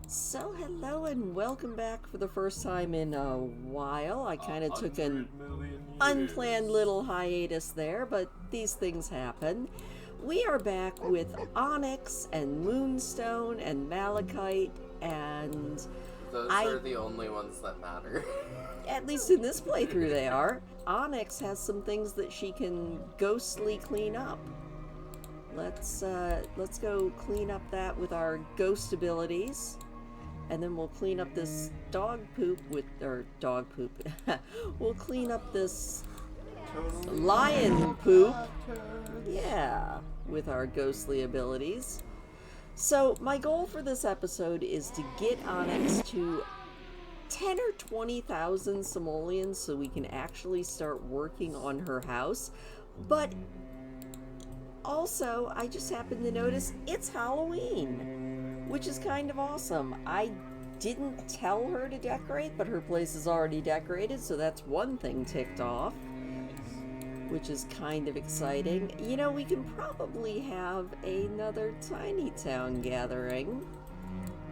So hello and welcome back for the first time in a while. I kind of took an unplanned little hiatus there, but these things happen. We are back with Onyx and Moonstone and Malachite, and Those are the only ones that matter. At least in this playthrough they are. Onyx has some things that she can ghostly clean up. Let's go clean up that with our ghost abilities. And then we'll clean up this dog poop. We'll clean up this lion poop. Yeah, with our ghostly abilities. So my goal for this episode is to get Onyx to 10 or 20,000 simoleons so we can actually start working on her house. But also, I just happened to notice it's Halloween, which is kind of awesome. I didn't tell her to decorate, but her place is already decorated, so that's one thing ticked off, which is kind of exciting. You know, we can probably have another tiny town gathering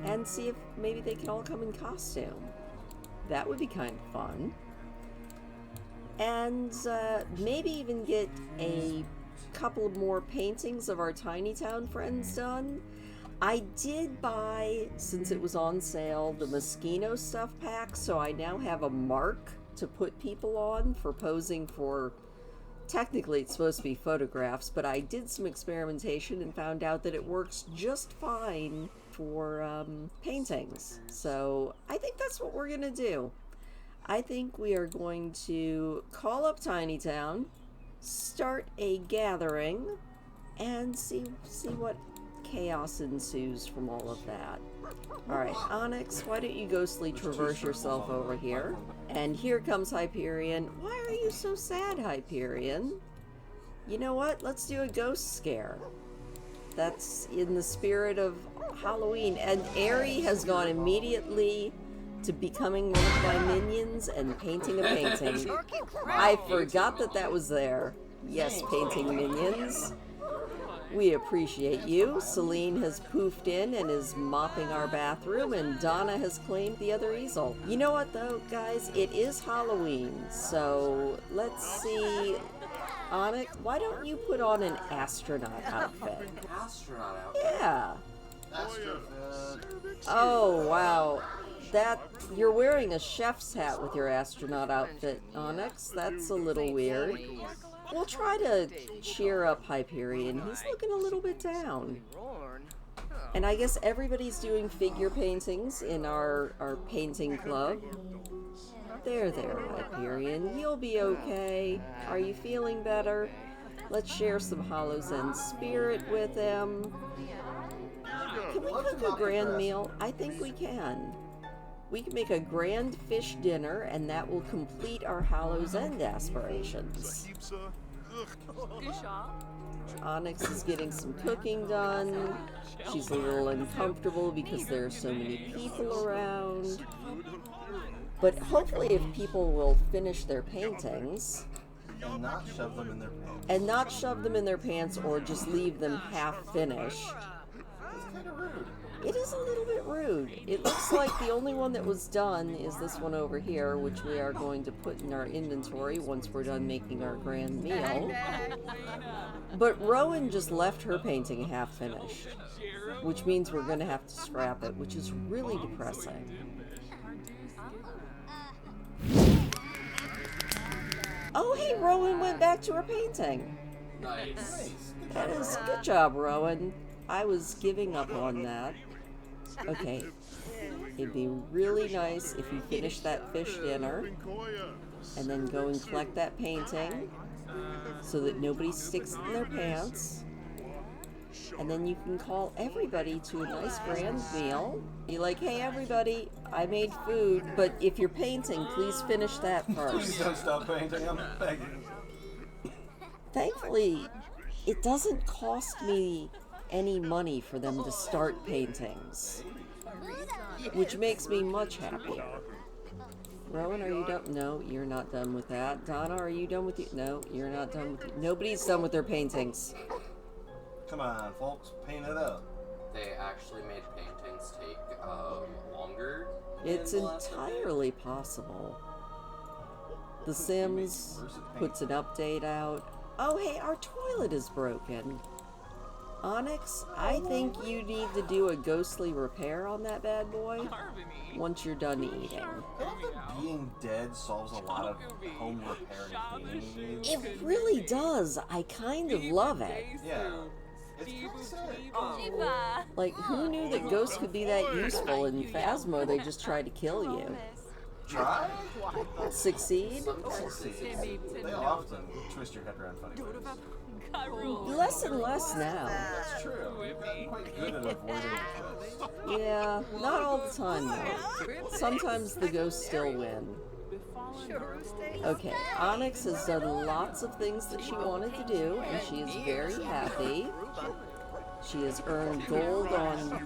and see if maybe they can all come in costume. That would be kind of fun. And maybe even get a couple of more paintings of our tiny town friends done. I did buy, since it was on sale, the Moschino stuff pack, so I now have a mark to put people on for posing for, technically it's supposed to be photographs, but I did some experimentation and found out that it works just fine for paintings. So I think that's what we're gonna do. I think we are going to call up Tiny Town, start a gathering, and see what chaos ensues from all of that. Alright, Onyx, why don't you ghostly traverse yourself over here? And here comes Hyperion. Why are you so sad, Hyperion? You know what? Let's do a ghost scare. That's in the spirit of Halloween. And Aerie has gone immediately to becoming one of my minions and painting a painting. I forgot that was there. Yes, painting minions. We appreciate you. Celine has poofed in and is mopping our bathroom, and Donna has claimed the other easel. You know what though, guys? It is Halloween, so let's see. Onyx, why don't you put on an astronaut outfit? Astronaut outfit? Yeah. Astronaut. Oh, wow. You're wearing a chef's hat with your astronaut outfit, Onyx. That's a little weird. We'll try to cheer up Hyperion. He's looking a little bit down. And I guess everybody's doing figure paintings in our painting club. There, Hyperion. You'll be okay. Are you feeling better? Let's share some Hallows and spirit with him. Can we cook a grand meal? I think we can. We can make a grand fish dinner, and that will complete our Hallows End aspirations. Onyx is getting some cooking done. She's a little uncomfortable because there are so many people around. But hopefully if people will finish their paintings and not shove them in their pants. Or just leave them half finished. That's kind of rude. It is a little bit rude. It looks like the only one that was done is this one over here, which we are going to put in our inventory once we're done making our grand meal. But Rowan just left her painting half finished, which means we're going to have to scrap it, which is really depressing. Oh, hey, Rowan went back to her painting. Nice. That is good job, Rowan. I was giving up on that. Okay, it'd be really nice if you finish that fish dinner and then go and collect that painting so that nobody sticks it in their pants. And then you can call everybody to a nice grand meal. Be like, hey everybody, I made food, but if you're painting, please finish that first. Don't stop painting, I'm begging. Thankfully, it doesn't cost me any money for them to start paintings, which makes me much happier. Rowan, are you done? No, you're not done with that. Donna, are you done with you? No, you're not done with you. Nobody's done with their paintings. Come on, folks, paint it up. They actually made paintings take It's entirely possible. The Sims puts an update out. Oh, hey, our toilet is broken. Onyx, I think you need to do a ghostly repair on that bad boy once you're done eating. I love that being dead solves a lot of home repair and cleaning needs. It really does. I kind of love it. Yeah. It's pretty sick. Like, who knew that ghosts could be that useful in Phasmo? They just try to kill you. Try? Succeed? Succeed. They often twist your head around funny ways. Less and less now. That's true. I'm quite good at avoiding the twist. Yeah, not all the time though. Sometimes the ghosts still win. Okay, Onyx has done lots of things that she wanted to do, and she is very happy. She has earned gold on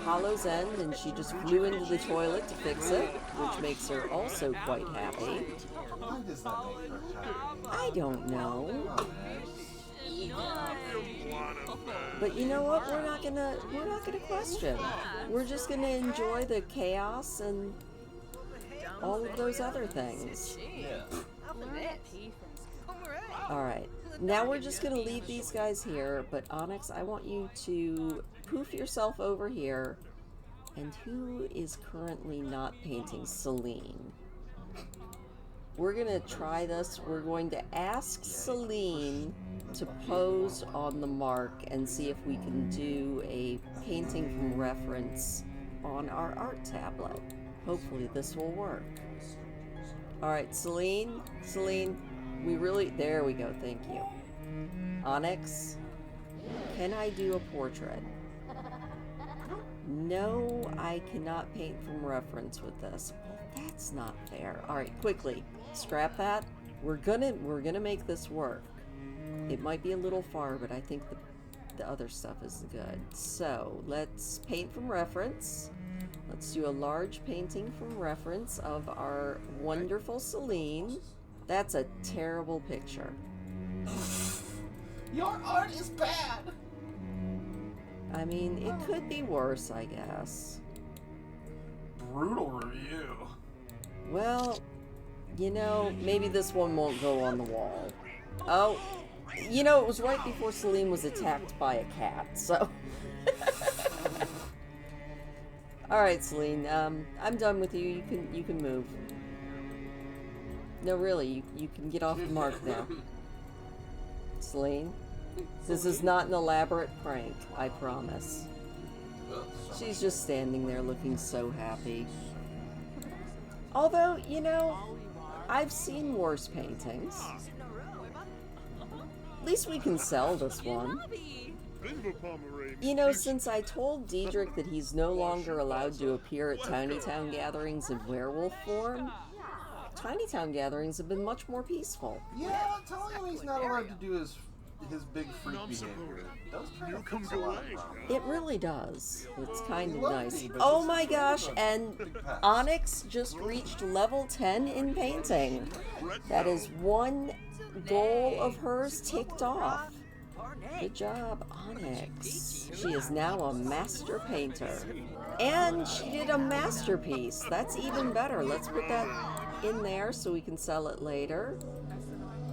Hallows End, and she just flew into the toilet to fix it, which makes her also quite happy. Why does that make her happy? I don't know. But you know what? We're not gonna question. We're just gonna enjoy the chaos and all of those other things. Yeah. Alright, now we're just gonna leave these guys here, but Onyx, I want you to poof yourself over here. And who is currently not painting? Celine. We're gonna try this. We're going to ask Celine to pose on the mark and see if we can do a painting from reference on our art tablet. Hopefully this will work. Alright, Celine, there we go, thank you. Onyx, can I do a portrait? No, I cannot paint from reference with this. Well, that's not fair. Alright, quickly, scrap that. We're gonna make this work. It might be a little far, but I think the other stuff is good. So, let's paint from reference. Let's do a large painting from reference of our wonderful Celine. That's a terrible picture. Your art is bad! I mean, it could be worse, I guess. Brutal review. Well, you know, maybe this one won't go on the wall. Oh, you know, it was right before Celine was attacked by a cat, so... Alright, Celine, I'm done with you. You can move. No, really, you can get off the mark now. Celine, this is not an elaborate prank, I promise. She's just standing there looking so happy. Although, you know, I've seen worse paintings. At least we can sell this one. You know, since I told Diedrich that he's no longer allowed to appear at Tiny Town gatherings in werewolf form, Tiny Town gatherings have been much more peaceful. Yeah, telling him he's not allowed to do his big freak behavior does kind of fix a lot of problems. It really does. It's kind of nice. Oh my gosh, and Onyx just reached level 10 in painting. That is one goal of hers ticked off. Good job, Onyx. She is now a master painter. And she did a masterpiece. That's even better. Let's put that in there so we can sell it later.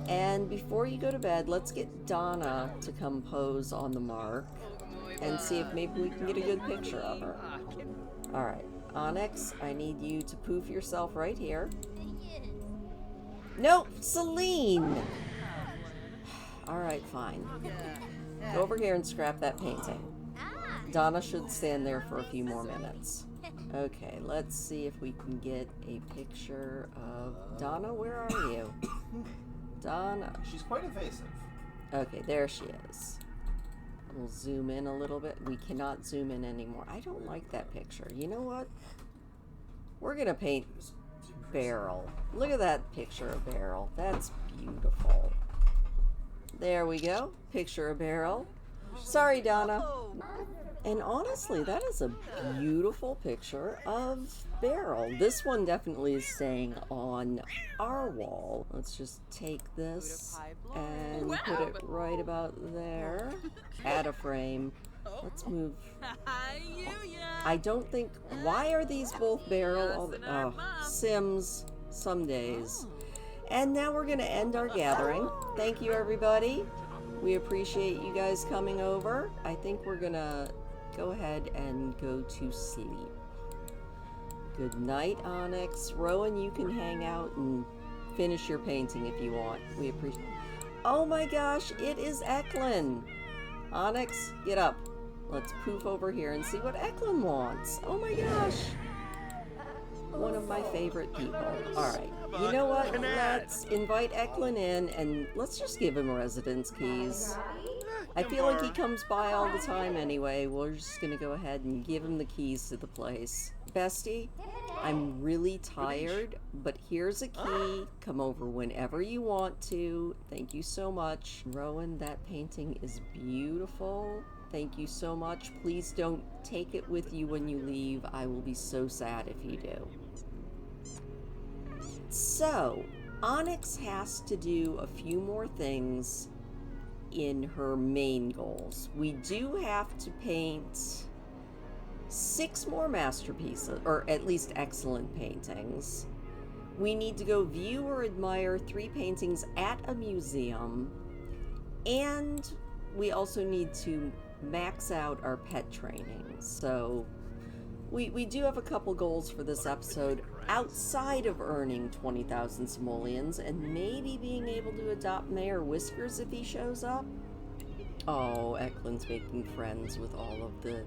And before you go to bed, let's get Donna to come pose on the mark and see if maybe we can get a good picture of her. Alright, Onyx, I need you to poof yourself right here. Nope, Celine! Alright, fine. Go over here and scrap that painting. Donna should stand there for a few more minutes. Okay, let's see if we can get a picture of... Donna, where are you? Donna. She's quite evasive. Okay, there she is. We'll zoom in a little bit. We cannot zoom in anymore. I don't like that picture. You know what? We're gonna paint Beryl. Look at that picture of Beryl. That's beautiful. There we go. Picture of Beryl. Sorry, Donna. And honestly, that is a beautiful picture of Beryl. This one definitely is staying on our wall. Let's just take this and put it right about there. Add a frame. Let's move. I don't think... Why are these both barrel? Oh, Sims, some days. And now we're going to end our gathering. Thank you, everybody. We appreciate you guys coming over. I think we're going to go ahead and go to sleep. Good night, Onyx. Rowan, you can hang out and finish your painting if you want. We appreciate... Oh my gosh, it is Eklund. Onyx, get up. Let's poof over here and see what Eklund wants. Oh my gosh. One of my favorite people. Alright, you know what? Let's invite Eklund in and let's just give him residence keys. I feel like he comes by all the time anyway. We're just gonna go ahead and give him the keys to the place. Bestie, I'm really tired, but here's a key. Come over whenever you want to. Thank you so much. Rowan, that painting is beautiful. Thank you so much. Please don't take it with you when you leave. I will be so sad if you do. So, Onyx has to do a few more things in her main goals. We do have to paint 6 more masterpieces, or at least excellent paintings. We need to go view or admire 3 paintings at a museum, and we also need to max out our pet training. So we do have a couple goals for this episode outside of earning 20,000 simoleons and maybe being able to adopt Mayor Whiskers if he shows up. Oh, Eklund's making friends with all of the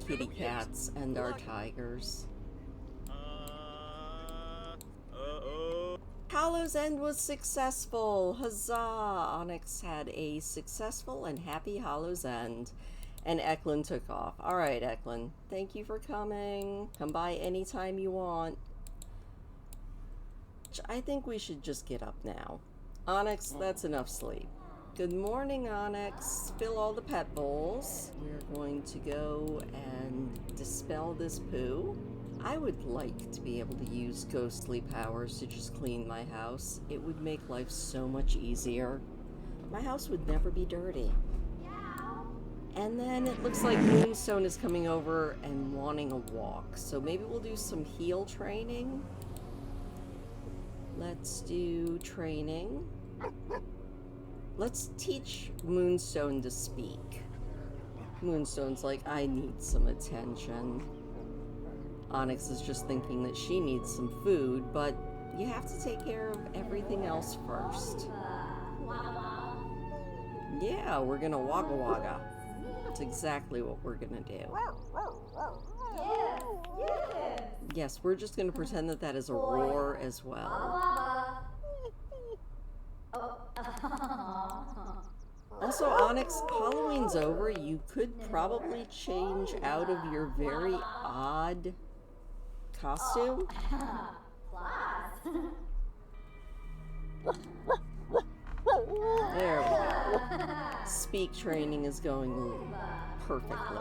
kitty cats and our tigers. Hallows End was successful! Huzzah! Onyx had a successful and happy Hallows End. And Eklund took off. Alright, Eklund. Thank you for coming. Come by anytime you want. I think we should just get up now. Onyx, that's enough sleep. Good morning, Onyx. Fill all the pet bowls. We're going to go and dispel this poo. I would like to be able to use ghostly powers to just clean my house. It would make life so much easier. My house would never be dirty. And then it looks like Moonstone is coming over and wanting a walk. So maybe we'll do some heal training. Let's do training. Let's teach Moonstone to speak. Moonstone's like, I need some attention. Onyx is just thinking that she needs some food, but you have to take care of everything else first. Yeah, we're gonna wagga wagga. That's exactly what we're gonna do. Yes, we're just gonna pretend that that is a roar as well. Also, Onyx, Halloween's over. You could probably change out of your very odd costume. There we go. Speak training is going perfectly.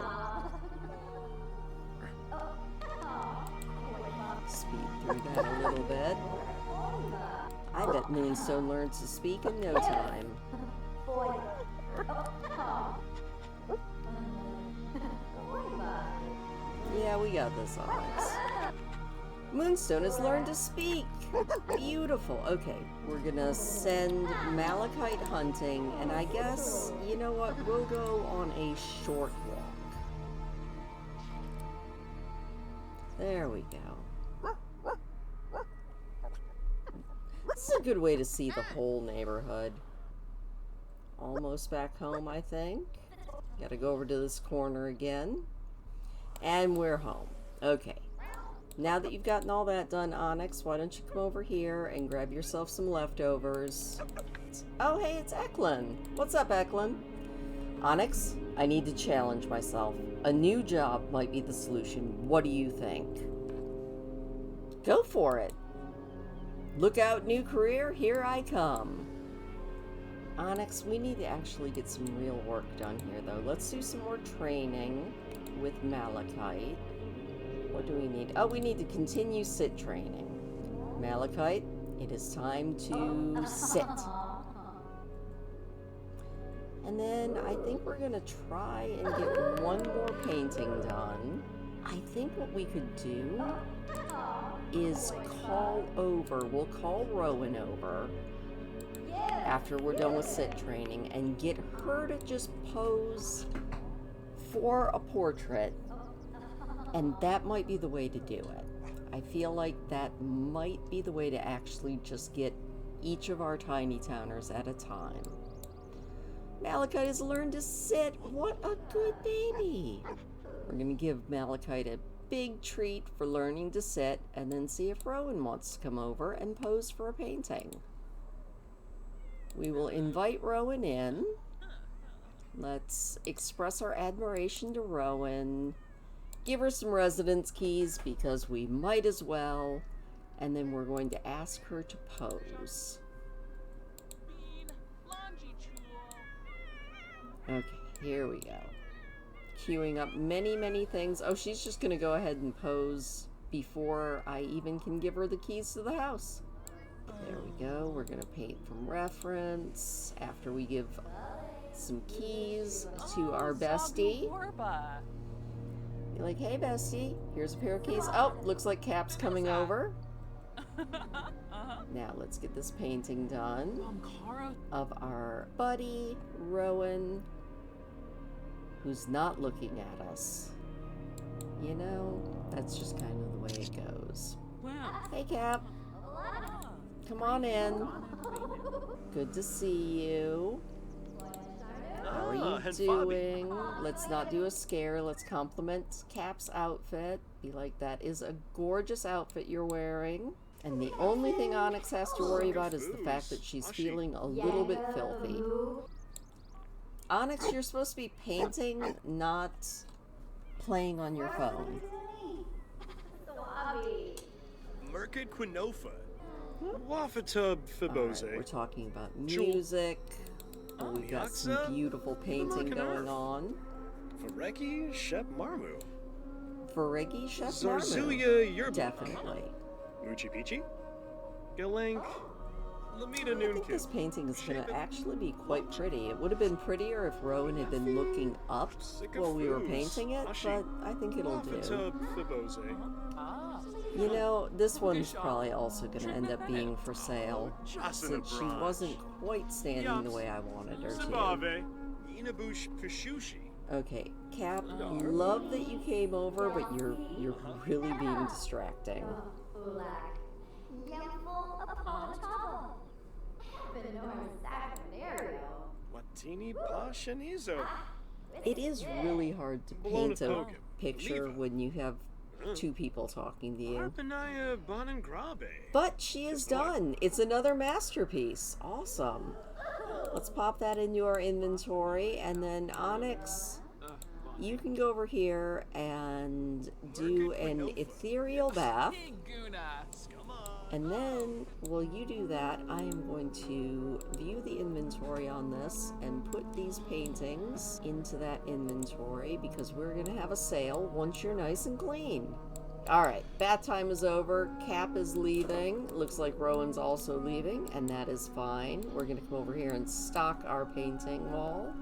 Speed through that a little bit. I bet Moonstone learns to speak in no time. Yeah, we got this, Onyx. Moonstone has learned to speak! Beautiful. Okay, we're gonna send Malachite hunting, and I guess, you know what, we'll go on a short walk. There we go. This is a good way to see the whole neighborhood. Almost back home, I think. Gotta go over to this corner again. And we're home. Okay. Now that you've gotten all that done, Onyx, why don't you come over here and grab yourself some leftovers. Oh, hey, it's Eklund. What's up, Eklund? Onyx, I need to challenge myself. A new job might be the solution. What do you think? Go for it. Look out, new career, here I come. Onyx, we need to actually get some real work done here, though. Let's do some more training with Malachite. What do we need? Oh, we need to continue sit training. Malachite, it is time to sit. And then I think we're gonna try and get one more painting done. I think what we could do is we'll call Rowan over after we're done with sit training and get her to just pose for a portrait, and that might be the way to do it. I feel like that might be the way to actually just get each of our tiny towners at a time. Malachite has learned to sit. What a good baby. We're going to give Malachite a big treat for learning to sit, and then see if Rowan wants to come over and pose for a painting. We will invite Rowan in. Let's express our admiration to Rowan. Give her some residence keys because we might as well. And then we're going to ask her to pose. Okay, here we go. Queuing up many, many things. Oh, she's just going to go ahead and pose before I even can give her the keys to the house. There we go. We're going to paint from reference after we give some keys to our bestie. Be like, hey, bestie, here's a pair of keys. Oh, looks like Cap's coming over. Now let's get this painting done of our buddy, Rowan, who's not looking at us. You know, that's just kind of the way it goes. Hey, Cap. Come on in. Good to see you. How are you doing? Let's not do a scare. Let's compliment Cap's outfit. Be like, that is a gorgeous outfit you're wearing. And the only thing Onyx has to worry about is the fact that she's feeling a little bit filthy. Onyx, you're supposed to be painting, not playing on your phone. Merkid Quinofa. Wafatub Fibose. Right, we're talking about music. Oh, we've got some beautiful painting going on. Vareki Shep Marmu. Vareki Shep Marmu. Zarzuya Yerba. Definitely. Muchi Pichi. Galenk. Lamina I think this painting is going to actually be quite pretty. It would have been prettier if Rowan had been looking up while we were painting it, but I think it'll do. You know, this one's probably also going to end up being for sale, since she wasn't quite standing the way I wanted her to. Okay, Cap, love that you came over, but you're really being distracting. It is really hard to paint a picture when you have two people talking to you. But she is done. It's another masterpiece. Awesome. Let's pop that into our inventory, and then Onyx, you can go over here and do an ethereal bath. And then, while you do that, I am going to view the inventory on this and put these paintings into that inventory because we're going to have a sale once you're nice and clean. Alright, bath time is over. Cap is leaving. Looks like Rowan's also leaving, and that is fine. We're going to come over here and stock our painting wall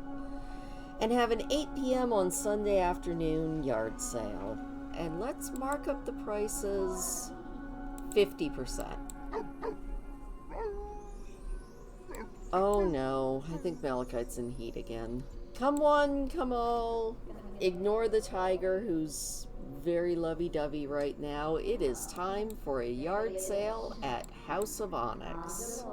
and have an 8 p.m. on Sunday afternoon yard sale. And let's mark up the prices 50%. Oh no, I think Malachite's in heat again. Come one, come all. Ignore the tiger who's very lovey-dovey right now. It is time for a yard sale at House of Onyx.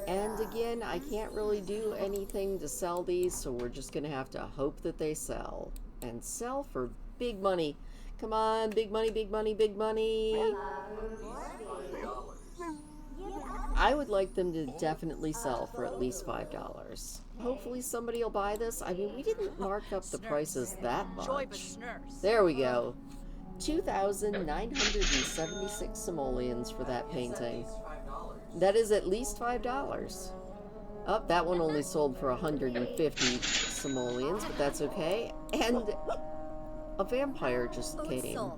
And again, I can't really do anything to sell these, so we're just gonna have to hope that they sell. And sell for big money. Come on, big money, big money, big money. I would like them to definitely sell for at least $5. Hopefully somebody will buy this. I mean, we didn't mark up the prices that much. There we go. 2,976 simoleons for that painting. That is at least $5. Oh, that one only sold for 150 simoleons, but that's okay. And a vampire just came.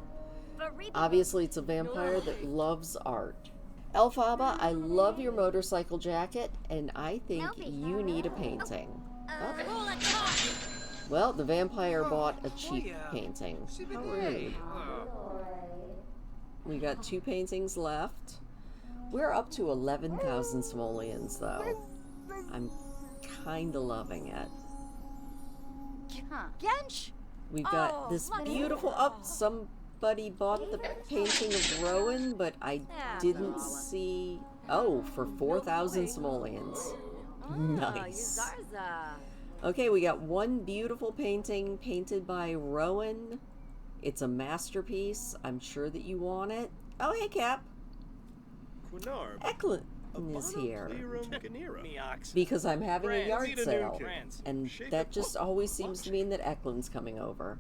Obviously, it's a vampire that loves art. Elphaba, I love your motorcycle jacket, and I think you need a painting. Oh. Well, the vampire bought a cheap painting. How rude. We got 2 paintings left. We're up to 11,000 simoleons, though. I'm kinda loving it. We've got this beautiful... Oh, somebody bought the painting of Rowan, but I didn't see... Oh, for 4,000 simoleons. Nice. Okay, we got one beautiful painting painted by Rowan. It's a masterpiece. I'm sure that you want it. Oh, hey, Cap. Eklund is here. Because I'm having a yard sale. And that just always seems to mean that Eklund's coming over.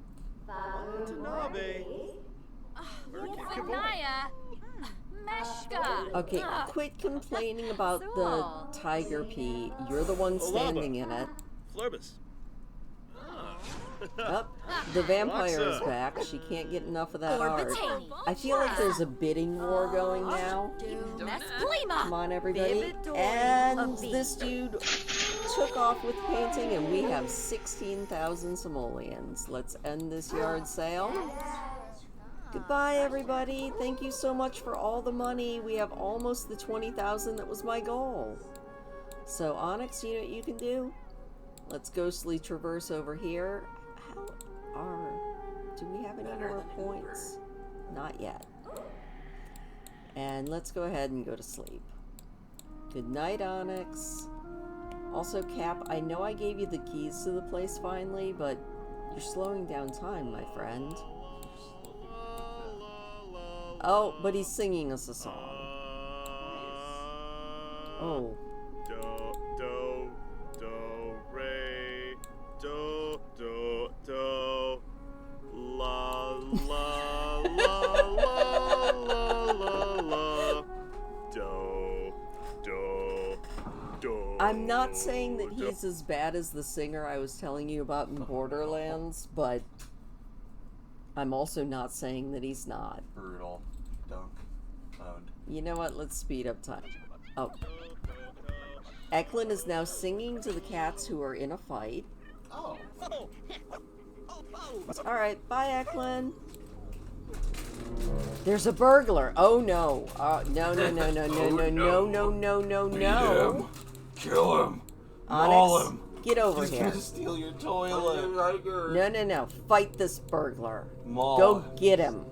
Okay, quit complaining about the tiger pea. You're the one standing in it. Oh, the vampire is back. She can't get enough of that art. I feel like there's a bidding war going now. Come on, everybody. And this dude took off with painting, and we have 16,000 simoleons. Let's end this yard sale. Goodbye, everybody. Thank you so much for all the money. We have almost the 20,000 that was my goal. So, Onyx, you know what you can do? Let's ghostly traverse over here. Do we have any more points? Not yet. And let's go ahead and go to sleep. Good night, Onyx. Also, Cap, I know I gave you the keys to the place finally, but you're slowing down time, my friend. Oh, but he's singing us a song. Oh. I'm not saying that he's as bad as the singer I was telling you about in Borderlands, but I'm also not saying that he's not. Brutal. Dunk. Owned. You know what? Let's speed up time. Oh. Eklund is now singing to the cats who are in a fight. Oh. Alright, bye, Eklund. There's a burglar. Oh no. No, no, no, no, no, no, no, no, no, no, no. Kill him. Maul Onyx, him. get over He's here. gonna steal your toilet. No, no, no. Fight this burglar. Maul Go him. get him.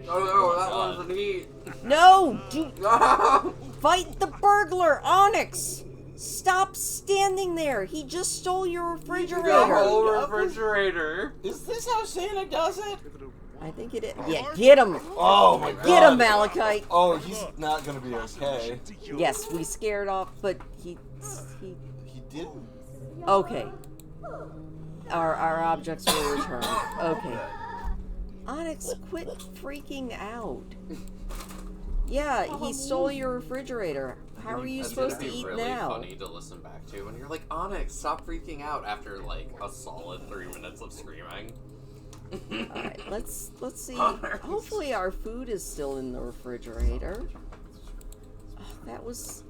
Oh no, that one's an eat. No! Fight the burglar, Onyx! Stop standing there. He just stole your The refrigerator. whole refrigerator. Is this how Santa does it? I think it is. Yeah, get him. Oh my god. Get him, Malachite. Oh, he's not gonna be okay. Yes, we scared off, but he He didn't. okay. Our objects were returned. Okay. Onyx, quit freaking out. Yeah, he stole your refrigerator. How are you supposed to eat really now? Funny to listen back to when you're like, Onyx, stop freaking out after like a solid 3 minutes of screaming. Alright, let's see. Hopefully our food is still in the refrigerator. Oh, that was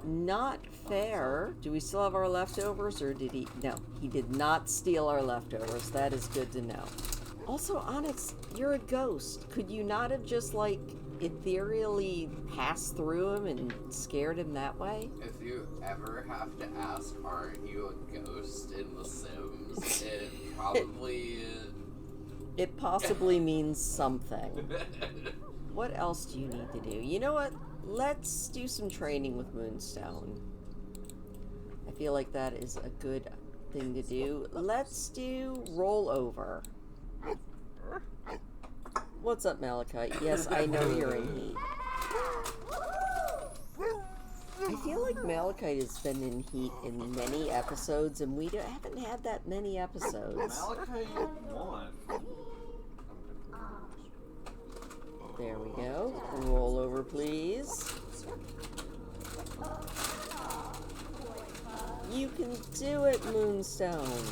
not fair. Do we still have our leftovers, or did he? No, he did not steal our leftovers. That is good to know. Also, Onyx, you're a ghost. Could you not have just, like, ethereally passed through him and scared him that way? If you ever have to ask, aren't you a ghost in The Sims, it probably... It possibly means something. What else do you need to do? You know what? Let's do some training with Moonstone. I feel like that is a good thing to do. Let's do rollover. What's up, Malachite? Yes, I know you're in heat. I feel like Malachite has been in heat in many episodes, and we haven't had that many episodes. Malachite won. There we go. Roll over, please. You can do it, Moonstone.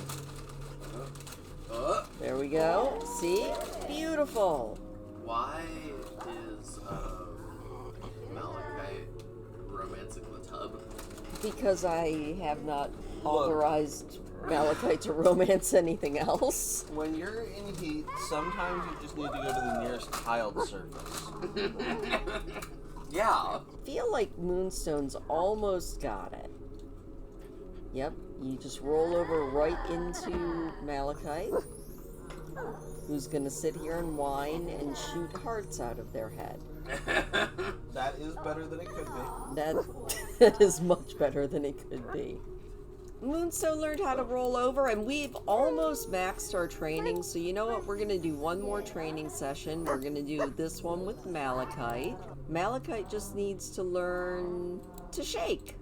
There we go. See? Beautiful. Why is, Malachite romancing the tub? Because I have not authorized Malachite to romance anything else. When you're in heat, sometimes you just need to go to the nearest tiled surface. Yeah. Feel like Moonstone's almost got it. Yep, you just roll over right into Malachite, who's gonna sit here and whine and shoot hearts out of their head. That is better than it could be. That is much better than it could be. Moonstone learned how to roll over, and we've almost maxed our training, so you know what? We're gonna do one more training session. We're gonna do this one with Malachite. Malachite just needs to learn to shake.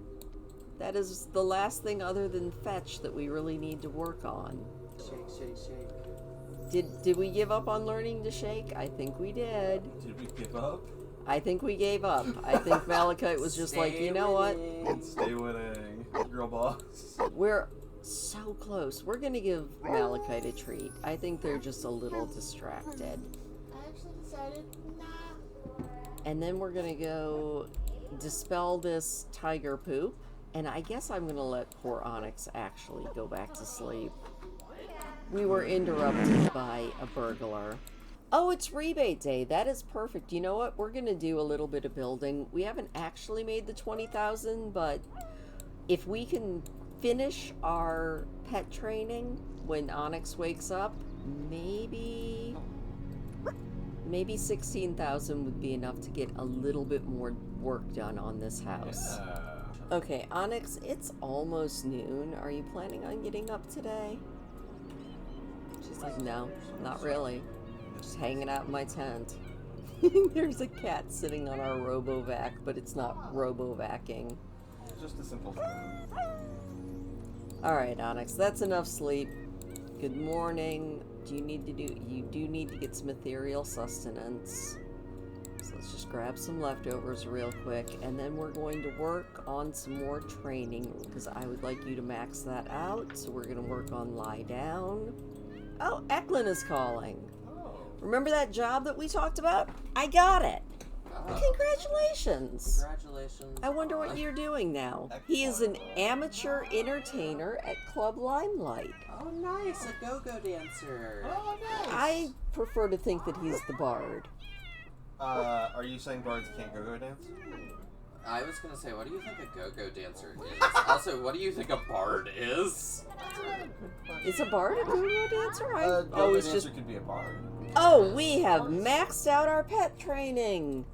That is the last thing other than fetch that we really need to work on. Shake, shake, shake. Did we give up on learning to shake? I think we did. Did we give up? I think we gave up. I think Malachite was just like, you know what? Stay winning, girl boss. We're so close. We're gonna give Malachite a treat. I think they're just a little distracted. I actually decided, nah. And then we're gonna go dispel this tiger poop. And I guess I'm gonna let poor Onyx actually go back to sleep. We were interrupted by a burglar. Oh, it's rebate day. That is perfect. You know what? We're gonna do a little bit of building. We haven't actually made the 20,000, but if we can finish our pet training when Onyx wakes up, maybe 16,000 would be enough to get a little bit more work done on this house. Yeah. Okay, Onyx, it's almost noon. Are you planning on getting up today? She's like, no, not really. Just hanging out in my tent. There's a cat sitting on our RoboVac, but it's not RoboVacing. Just a simple thing. Alright, Onyx, that's enough sleep. Good morning. You do need to get some ethereal sustenance. So let's just grab some leftovers real quick, and then we're going to work on some more training, because I would like you to max that out. So we're going to work on lie down. Oh, Eklund is calling. Remember that job that we talked about? I got it. Congratulations. Congratulations. I wonder what you're doing now. He is an amateur entertainer at Club Limelight. Oh, nice. A go-go dancer. Oh, nice. I prefer to think that he's the bard. Are you saying bards can't go dance? I was gonna say, what do you think a go-go dancer is? Also, what do you think a bard is? Is a bard a go-go dancer? I Go-go always dancer just... could be a bard. Oh, we have maxed out our pet training.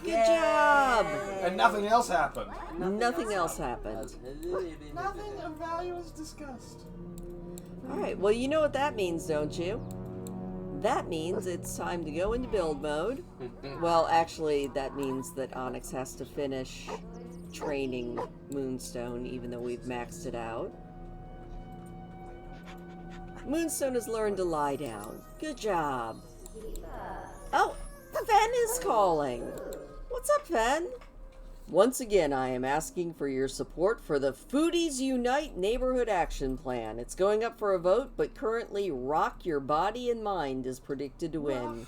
Good job. And nothing else happened. Nothing else happened. Nothing of value was discussed. Alright, well, you know what that means, don't you? That means it's time to go into build mode. Well, actually, that means that Onyx has to finish training Moonstone, even though we've maxed it out. Moonstone has learned to lie down. Good job. Oh, Fen is calling. What's up, Fen? Once again, I am asking for your support for the Foodies Unite Neighborhood Action Plan. It's going up for a vote, but currently Rock Your Body and Mind is predicted to win.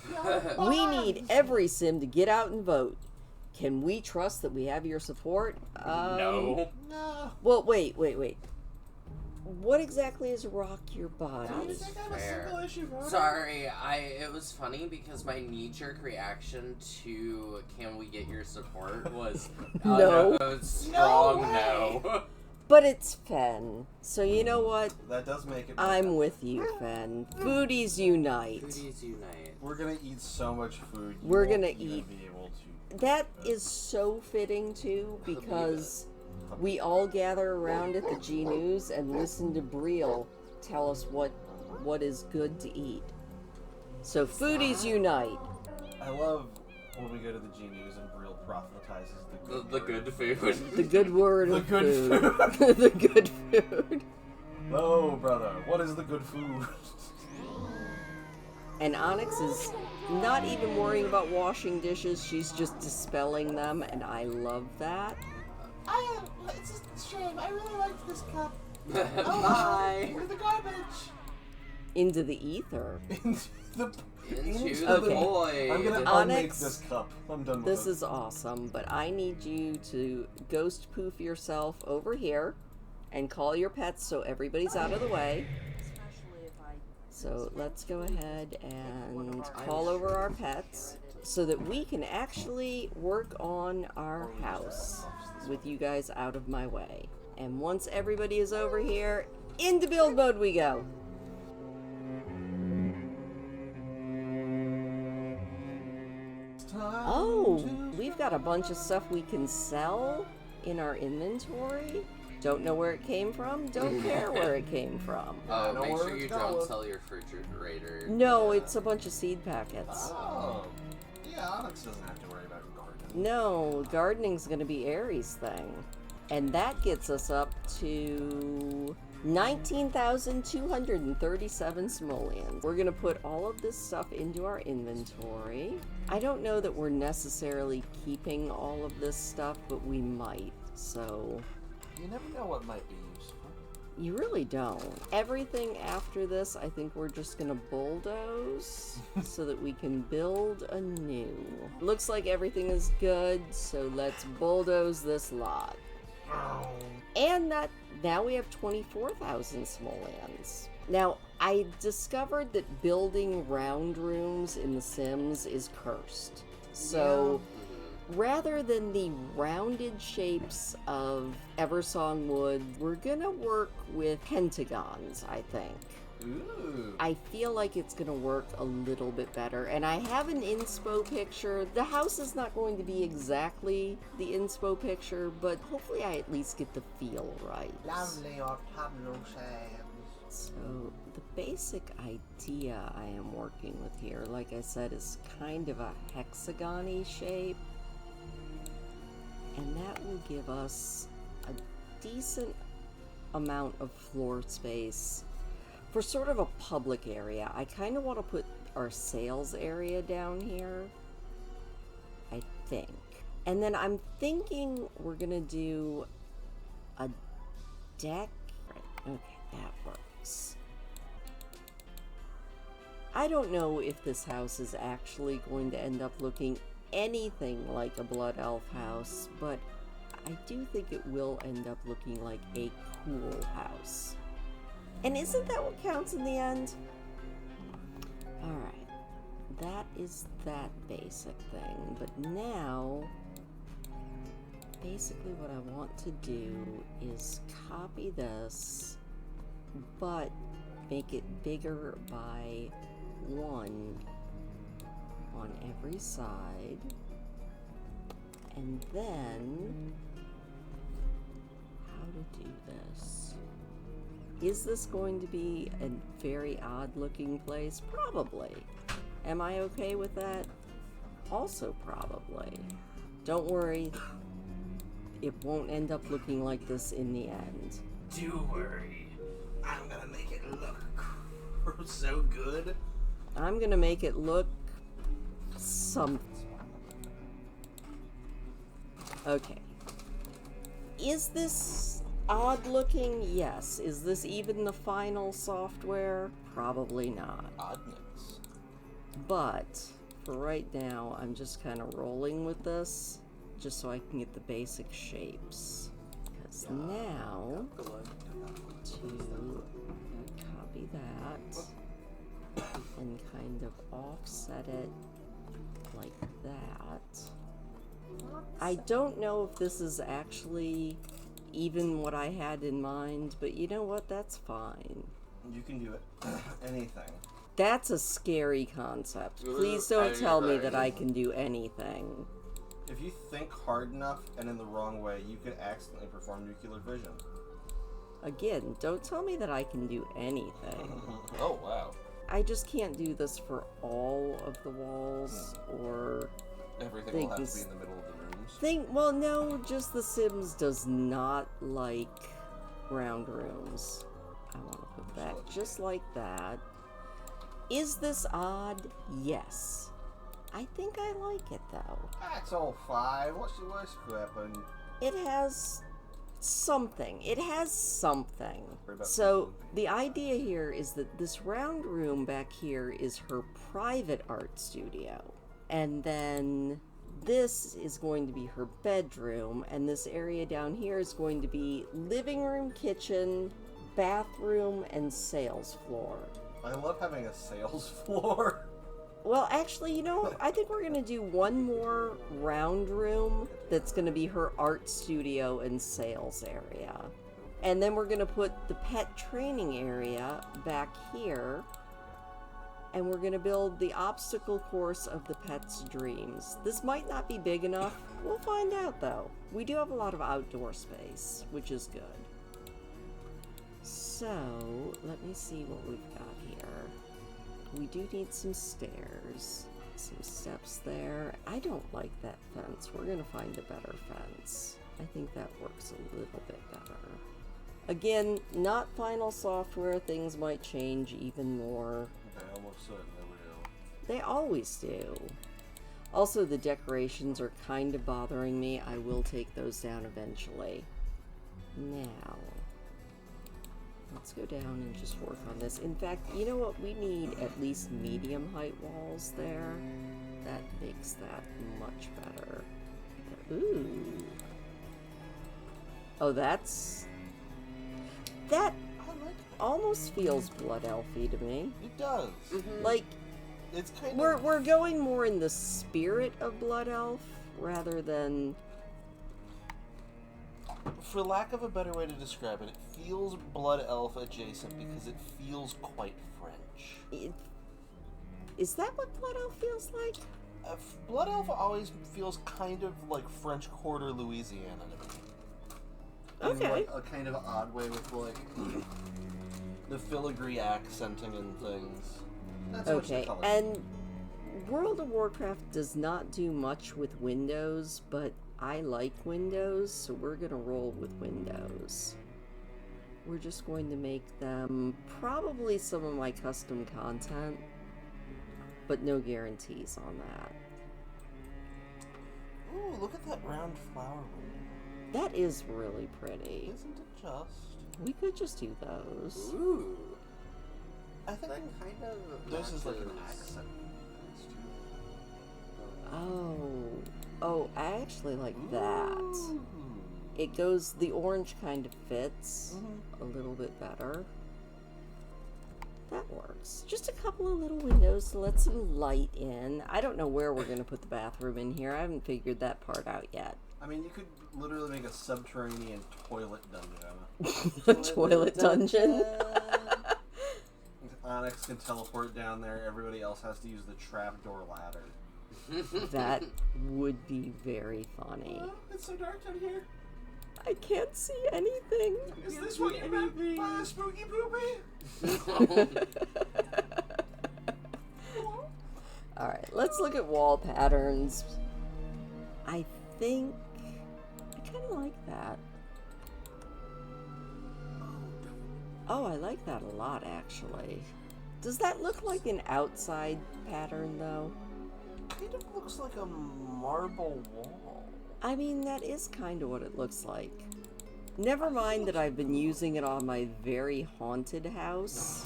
We need every sim to get out and vote. Can we trust that we have your support? No. No. Well, wait. What exactly is Rock Your Body? You think I'm a single issue voter? Sorry, it was funny because my knee-jerk reaction to "Can we get your support?" was No. a strong No no. But it's Fen. So you know what? That does make it. I'm with you, Fen. Foodies Unite. Foodies unite. We're gonna eat so much food. You We're won't gonna even eat. Be able to. That is so fitting, too, because we all gather around at the G News and listen to Brielle tell us what is good to eat. So Foodies Unite. I love when we go to the G News and Brielle prophetizes The good food. The good word The of good food. The good food. Oh, brother, what is the good food? And Onyx is not even worrying about washing dishes. She's just dispelling them, and I love that. It's a shame. I really liked this cup. Bye. Look at the garbage. Into the ether. Into the the void. I'm gonna Onyx, unmake this cup. I'm done with This it. is awesome, but I need you to ghost poof yourself over here and call your pets so everybody's out of the way. So let's go ahead and call over our pets so that we can actually work on our house with you guys out of my way. And once everybody is over here, into build mode we go. Oh, we've got a bunch of stuff we can sell in our inventory. Don't know where it came from, don't care where it came from. Make sure you don't sell your refrigerator. No, it's a bunch of seed packets. Oh. Yeah, Onyx doesn't have to worry about gardening. No, gardening's gonna be Aries' thing. And that gets us up to 19,237 simoleons. We're gonna put all of this stuff into our inventory. I don't know that we're necessarily keeping all of this stuff, but we might, so... You never know what might be useful. You really don't. Everything after this, I think we're just gonna bulldoze so that we can build anew. Looks like everything is good, so let's bulldoze this lot. And that now we have 24,000 simoleons. Now, I discovered that building round rooms in The Sims is cursed. So, rather than the rounded shapes of Eversong wood, we're gonna work with pentagons, I think. Ooh. I feel like it's gonna work a little bit better, and I have an inspo picture. The house is not going to be exactly the inspo picture, but hopefully I at least get the feel right. Lovely of Pablo Sands. So the basic idea I am working with here, like I said, is kind of a hexagon-y shape, and that will give us a decent amount of floor space for sort of a public area. I kind of want to put our sales area down here, I think. And then I'm thinking we're gonna do a deck. Okay, that works. I don't know if this house is actually going to end up looking anything like a Blood Elf house, but I do think it will end up looking like a cool house. And isn't that what counts in the end? Alright, that is that basic thing. But now, basically what I want to do is copy this, but make it bigger by 1 on every side. And then, how to do this? Is this going to be a very odd looking place? Probably. Am I okay with that? Also probably. Don't worry, it won't end up looking like this in the end. Do worry. I'm gonna make it look so good. I'm gonna make it look Okay. Is this odd looking? Yes. Is this even the final software? Probably not. Oddness. But for right now, I'm just kind of rolling with this just so I can get the basic shapes. Because now, to copy that and kind of offset it like that. I don't know if this is actually even what I had in mind, but you know what? That's fine. You can do it. Anything. That's a scary concept. Please don't tell me that I can do anything. If you think hard enough and in the wrong way, you could accidentally perform nuclear fission. Again, don't tell me that I can do anything. Oh, wow. I just can't do this for all of the walls or Everything will have to be in the middle of the rooms. Well, no, just The Sims does not like round rooms. I want to put that just like that. Is this odd? Yes. I think I like it though. That's all fine. What's the worst could happen? It's something. It has something. Worry about So people. the idea here is that this round room back here is her private art studio. And then this is going to be her bedroom, and this area down here is going to be living room, kitchen, bathroom, and sales floor. I love having a sales floor. Well, actually, you know, I think we're going to do one more round room that's going to be her art studio and sales area. And then we're going to put the pet training area back here. And we're going to build the obstacle course of the pet's dreams. This might not be big enough. We'll find out, though. We do have a lot of outdoor space, which is good. So, let me see what we've got here. We do need some stairs, some steps there. I don't like that fence. We're going to find a better fence. I think that works a little bit better. Again, not final software. Things might change even more. Okay, almost certainly will. They always do. Also, the decorations are kind of bothering me. I will take those down eventually. Now, let's go down and just work on this. In fact, you know what? We need at least medium height walls there. That makes that much better. Ooh. Oh, that's... That I like it. almost feels blood elfy to me. It does. Like, It's kind we're going more in the spirit of blood elf rather than... For lack of a better way to describe it, it feels blood elf adjacent because it feels quite French. Is that what blood elf feels like? Blood elf always feels kind of like French Quarter Louisiana to me. In, Okay. like, a kind of odd way with like the filigree accenting and things. Not so much the Okay, color. and World of Warcraft does not do much with windows, but I like windows, so we're gonna roll with windows. We're just going to make them probably some of my custom content, but no guarantees on that. Ooh, look at that round flower window. That is really pretty. Isn't it just? We could just do those. Ooh. I think That kind of this is like an matches- accent. Oh, I actually like that. Ooh. It goes, the orange kind of fits Mhm. a little bit better. That works. Just a couple of little windows to let some light in. I don't know where we're going to put the bathroom in here. I haven't figured that part out yet. I mean, you could literally make a subterranean toilet dungeon. A toilet dungeon. Onyx can teleport down there. Everybody else has to use the trapdoor ladder. That would be very funny. Oh, it's so dark down here. I can't see anything. Is this what you meant by a spooky poopy? Alright, let's look at wall patterns. I think... I kind of like that. Oh, I like that a lot, actually. Does that look like an outside pattern, though? Kind of looks like a marble wall. I mean, that is kind of what it looks like. Never mind that I've been using it on my very haunted house,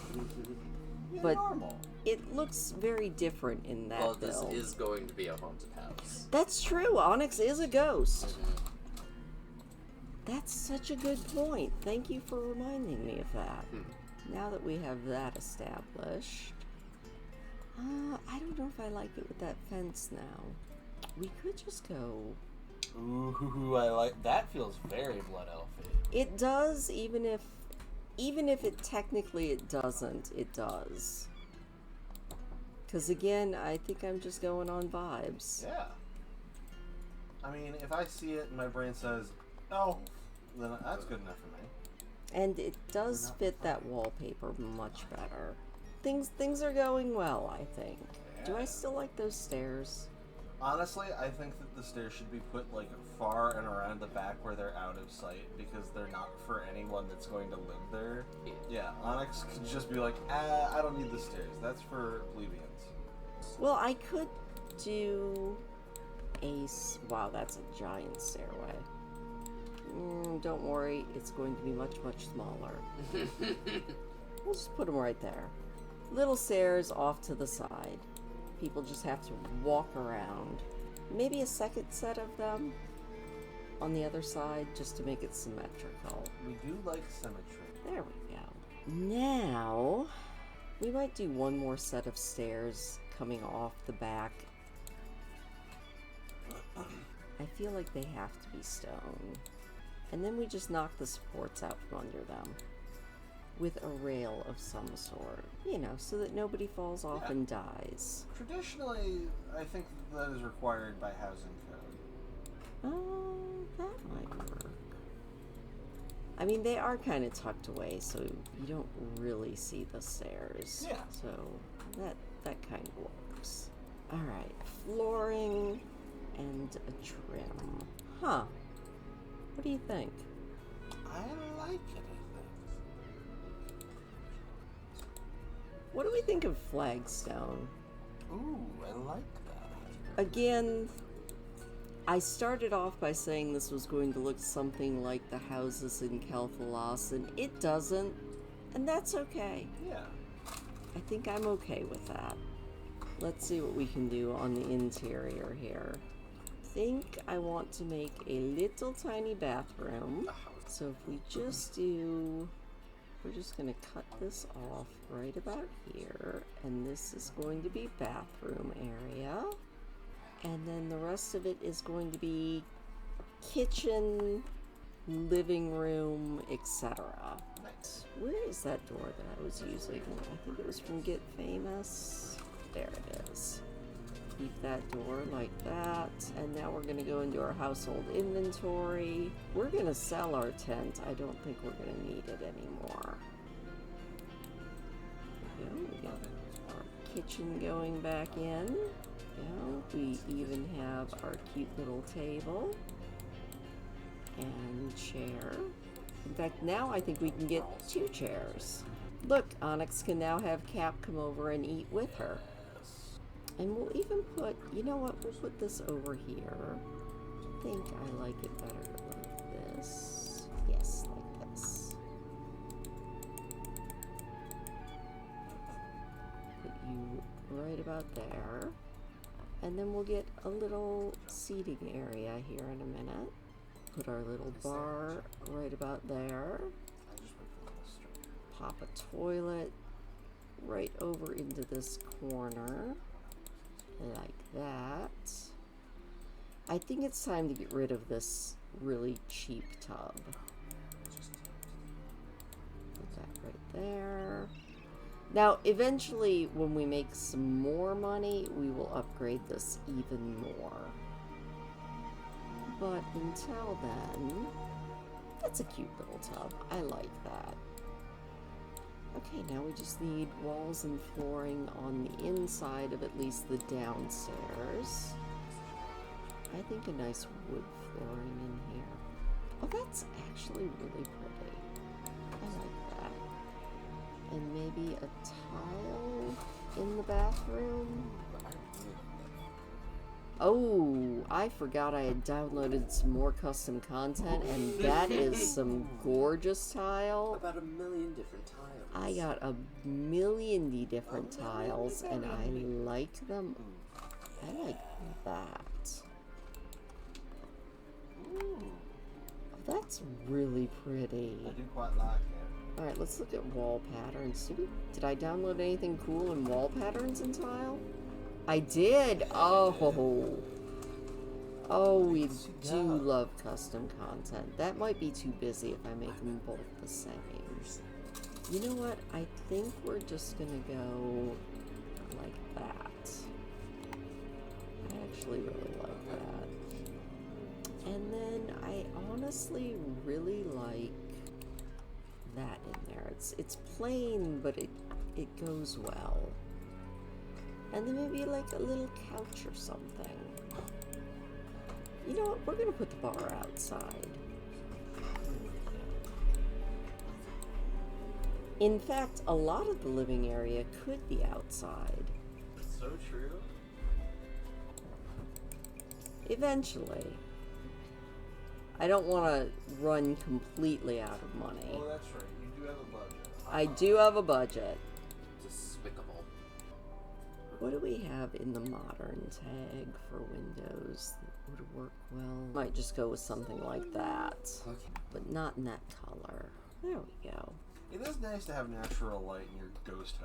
Yeah, but normal. it looks very different in that Well, this build. is going to be a haunted house. That's true, Onyx is a ghost. That's such a good point. Thank you for reminding me of that. Now that we have that established, I don't know if I like it with that fence now. We could just go... Ooh, I like that. Feels very blood elfy. It does, even if it technically it doesn't, it does. Because again, I think I'm just going on vibes. Yeah. I mean, if I see it and my brain says, "Oh," then that's good enough for me. And it does fit that wallpaper much better. Things are going well, I think. Do I still like those stairs? Honestly, I think that the stairs should be put like far and around the back where they're out of sight because they're not for anyone that's going to live there. Yeah, Onyx could just be like, I don't need the stairs. That's for plebeians. Well, I could do a... Wow, that's a giant stairway. Don't worry, it's going to be much, much smaller. We'll just put them right there. Little stairs off to the side. People just have to walk around. Maybe a second set of them on the other side just to make it symmetrical. We do like symmetry. There we go. Now, we might do one more set of stairs coming off the back. I feel like they have to be stone. And then we just knock the supports out from under them with a rail of some sort, you know, so that nobody falls off and dies. Traditionally, I think that is required by housing code. Oh, that might work. I mean, they are kind of tucked away, so you don't really see the stairs. Yeah. So that kind of works. All right, flooring and a trim. Huh. What do you think? I like it, I think. What do we think of flagstone? Ooh, I like that. Again, I started off by saying this was going to look something like the houses in Kel'Thalas, and it doesn't, and that's okay. Yeah. I think I'm okay with that. Let's see what we can do on the interior here. I think I want to make a little tiny bathroom. So if we just do... We're just going to cut this off right about here, and this is going to be bathroom area, and then the rest of it is going to be kitchen, living room, etc. Nice. Where is that door that I was using? I think it was from Get Famous. There it is. Keep that door like that, and now we're going to go into our household inventory. We're going to sell our tent. I don't think we're going to need it anymore. There we go. We got our kitchen going back in. Yeah, we even have our cute little table and chair. In fact, now I think we can get 2 chairs. Look, Onyx can now have Cap come over and eat with her. And we'll even put, you know what, we'll put this over here. I think I like it better like this. Yes, like this. Put you right about there. And then we'll get a little seating area here in a minute. Put our little bar right about there. Pop a toilet right over into this corner. Like that. I think it's time to get rid of this really cheap tub. Put that right there. Now, eventually, when we make some more money, we will upgrade this even more. But until then, that's a cute little tub. I like that. Okay, now we just need walls and flooring on the inside of at least the downstairs. I think a nice wood flooring in here. Oh, that's actually really pretty. I like that. And maybe a tile in the bathroom. Oh, I forgot I had downloaded some more custom content, and that is some gorgeous tile. About 1 million different tiles. I got 1 million different tiles, and I like them. I like that. Ooh, That's really pretty. I do quite like it. Alright, let's look at wall patterns. Did I download anything cool in wall patterns in tile? I did! Oh! Oh, we do love custom content. That might be too busy if I make them both the same. You know what? I think we're just gonna go like that. I actually really like that. And then I honestly really like that in there. It's plain, but it goes well. And then maybe like a little couch or something. You know what? We're gonna put the bar outside. In fact, a lot of the living area could be outside. So true. Eventually. I don't want to run completely out of money. Oh, that's right. You do have a budget. I do have a budget. Despicable. What do we have in the modern tag for Windows that would work well? Might just go with something like that, Okay. but not in that color. There we go. It is nice to have natural light in your ghost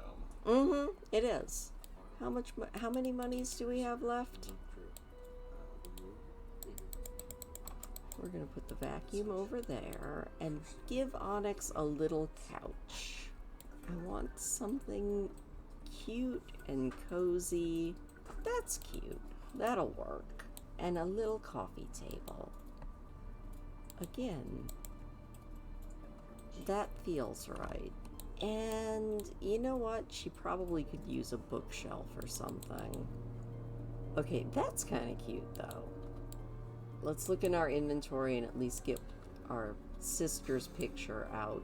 home. Mm-hmm. It is. How many monies do we have left? We're gonna put the vacuum over there and give Onyx a little couch. I want something cute and cozy. That's cute. That'll work. And a little coffee table. Again, that feels right. And you know what? She probably could use a bookshelf or something. Okay, that's kind of cute though. Let's look in our inventory and at least get our sister's picture out.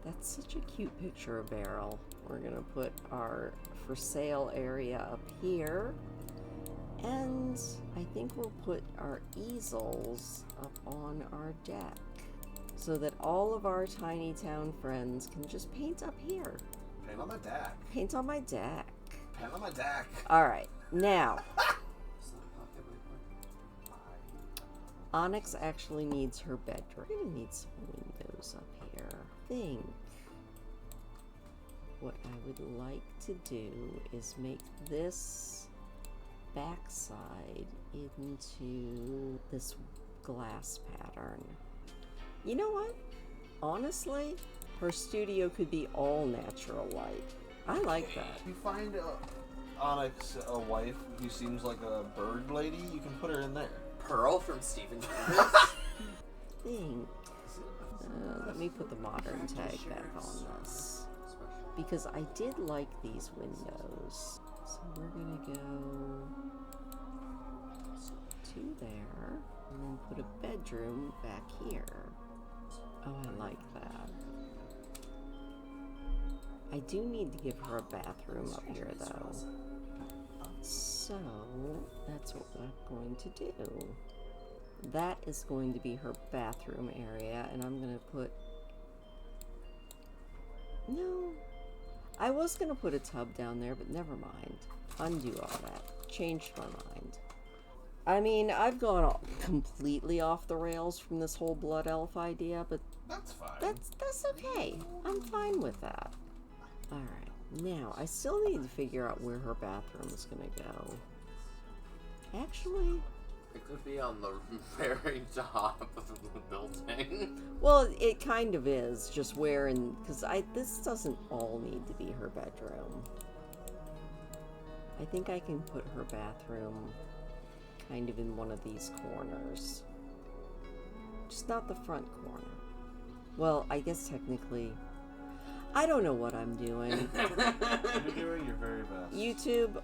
That's such a cute picture of Beryl. We're gonna put our for sale area up here. And I think we'll put our easels up on our deck so that all of our tiny town friends can just paint up here. Paint on my deck. Paint on my deck. Paint on my deck. Alright, now Onyx actually needs her bedroom. We're gonna need some windows up here. I think what I would like to do is make this backside into this glass pattern. You know what? Honestly, her studio could be all natural light. I like that. If you find Onyx a wife who seems like a bird lady, you can put her in there. Pearl from Stephen Universe. Think. Let me put the modern tag back on this. Because I did like these windows. So we're gonna go to there and then put a bedroom back here. Oh, I like that. I do need to give her a bathroom up here though. So that's what we're going to do. That is going to be her bathroom area, and I'm gonna put... No. I was gonna put a tub down there, but never mind. Undo all that. Changed my mind. I mean, I've gone completely off the rails from this whole Blood Elf idea, but That's fine. that's okay. I'm fine with that. Alright. Now, I still need to figure out where her bathroom is gonna go. Actually... It could be on the very top of the building. Well, it kind of is, just where and... Because this doesn't all need to be her bedroom. I think I can put her bathroom kind of in one of these corners. Just not the front corner. Well, I guess technically... I don't know what I'm doing. You're doing your very best. YouTube,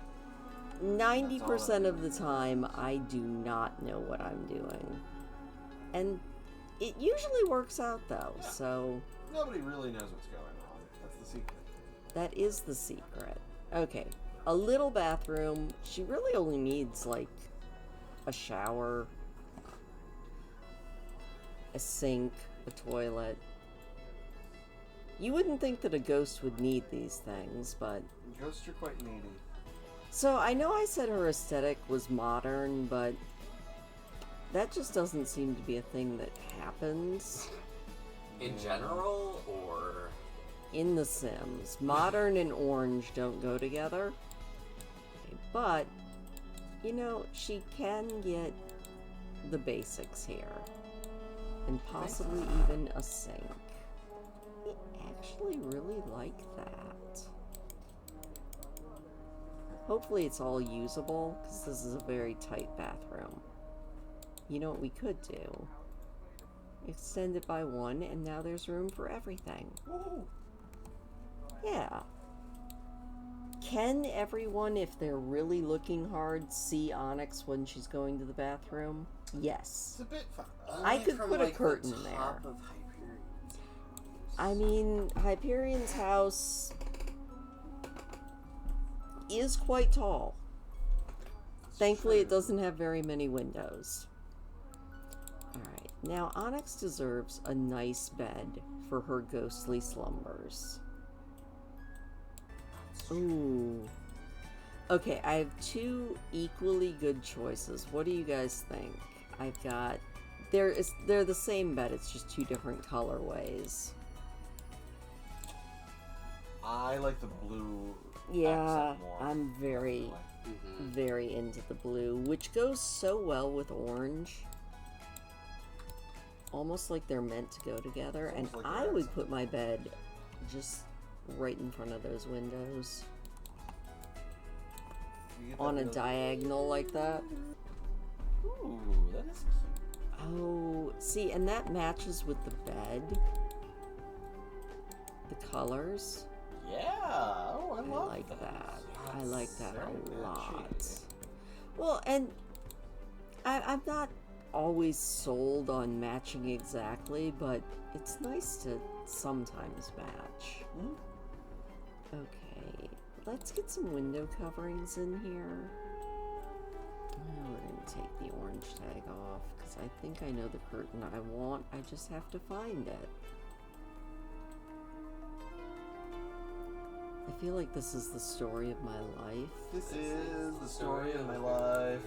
90% of the time, I do not know what I'm doing. And it usually works out, though, Yeah. so... Nobody really knows what's going on. That's the secret. That is the secret. Okay, a little bathroom. She really only needs, like, a shower, a sink, a toilet. You wouldn't think that a ghost would need these things, but... Ghosts are quite needy. So, I know I said her aesthetic was modern, but that just doesn't seem to be a thing that happens In general, or... in The Sims. Modern and orange don't go together. Okay, but, you know, she can get the basics here. And possibly even a sink. I actually really like that. Hopefully it's all usable, because this is a very tight bathroom. You know what we could do? Extend it by one, and now there's room for everything. Woo! Yeah. Can everyone, if they're really looking hard, see Onyx when she's going to the bathroom? Yes. It's a bit fun. I Only could from, put a like, curtain the there. top of Hyperion's house. I mean, Hyperion's house is quite tall. Thankfully, it doesn't have very many windows. Now, Onyx deserves a nice bed for her ghostly slumbers. Ooh. Okay, I have two equally good choices. What do you guys think? I've got... They're the same bed, it's just two different colorways. I like the blue. Yeah, accent more. I'm very, very into the blue, which goes so well with orange. Almost like they're meant to go together. And Almost like I they're would accent. put my bed just right in front of those windows. You get that On a really- diagonal like that. Ooh, that is cute. Oh, see, and that matches with the bed. The colors. Yeah. Oh, I I love like that. I Yes, like that very a lot. matchy. Well, and I'm not always sold on matching exactly, but it's nice to sometimes match. Hmm? Okay, let's get some window coverings in here. We're going to take the orange tag off because I think I know the curtain I want. I just have to find it. I feel like this is the story of my life. This is the story of my life.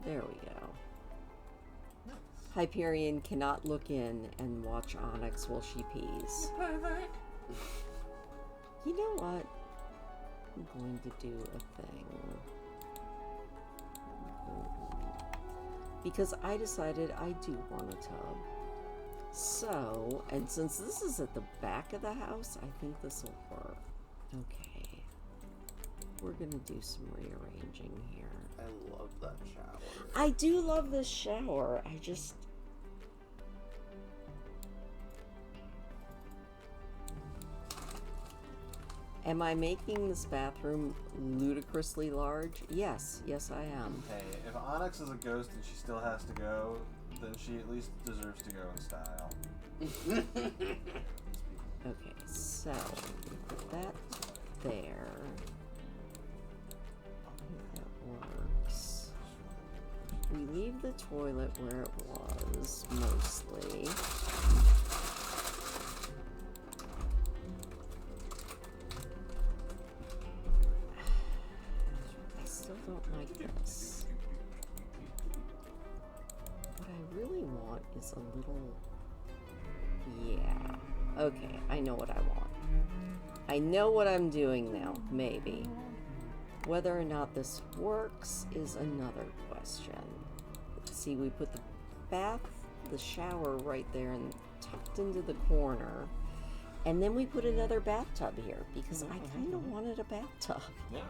There we go. Hyperion cannot look in and watch Onyx while she pees. You know what? I'm going to do a thing. Because I decided I do want a tub. So, and since this is at the back of the house, I think this will work. Okay. We're gonna do some rearranging here. I love that shower. I do love this shower. I just... Am I making this bathroom ludicrously large? Yes. Yes, I am. Hey, if Onyx is a ghost and she still has to go, then she at least deserves to go in style. Okay, so put that there. I think that works. We leave the toilet where it was, mostly. I still don't like this. What I really want is a little... Yeah. Okay, I know what I want. I know what I'm doing now, maybe. Whether or not this works is another question. See, we put the shower right there and tucked into the corner. And then we put another bathtub here because I kind of wanted a bathtub. Yeah.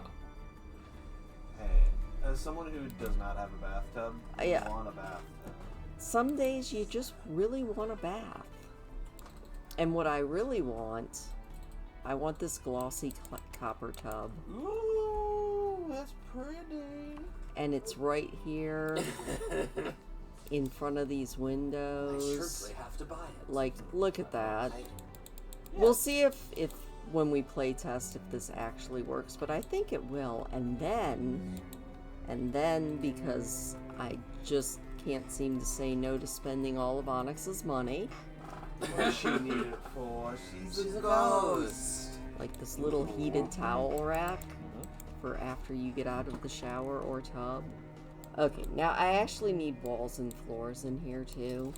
Hey, as someone who does not have a bathtub, Yeah. I want a bathtub. Some days you just really want a bath. And what I really want, I want this glossy copper tub. Ooh, that's pretty. And it's right here in front of these windows. have to buy it. Like, look at that. We'll see if when we play test if this actually works, but I think it will. And then because I just can't seem to say no to spending all of Onyx's money, What she needed it for? She's She's a a ghost. ghost. like this little heated towel rack for after you get out of the shower or tub. Okay, now I actually need walls and floors in here too.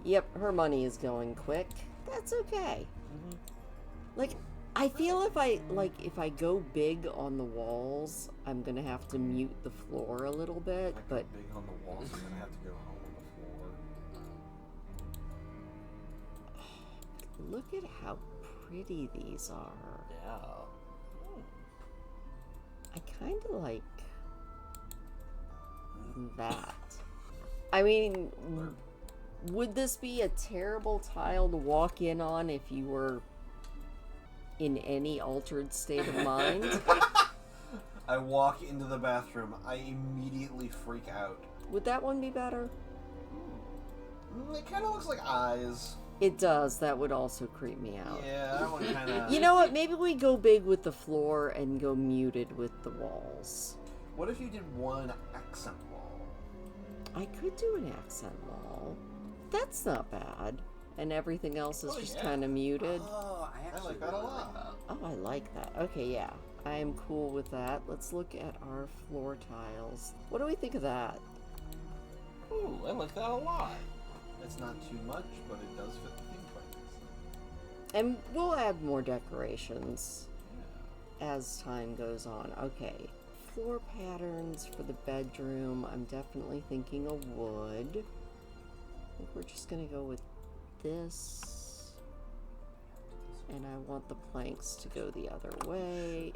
Yep, her money is going quick. That's okay. Like, I feel if I go big on the walls, I'm gonna have to mute the floor a little bit, Like but big on the walls, I'm gonna have to go home on the floor. look at how pretty these are. Yeah. I kind of like that. I mean, would this be a terrible tile to walk in on if you were in any altered state of mind? I walk into the bathroom, I immediately freak out. Would that one be better? It kind of looks like eyes. It does. That would also creep me out. Yeah, that one kind of... You know what? Maybe we go big with the floor and go muted with the walls. What if you did one accent wall? I could do an accent wall. That's not bad. And everything else is just kind of muted. Oh, I actually like that a really lot. like that. Oh, I like that. Okay, yeah. I am cool with that. Let's look at our floor tiles. What do we think of that? Ooh, I like that a lot. It's not too much, but it does fit the theme quite nicely. And we'll add more decorations as time goes on. Okay. Floor patterns for the bedroom. I'm definitely thinking of wood. I think we're just going to go with this. And I want the planks to go the other way.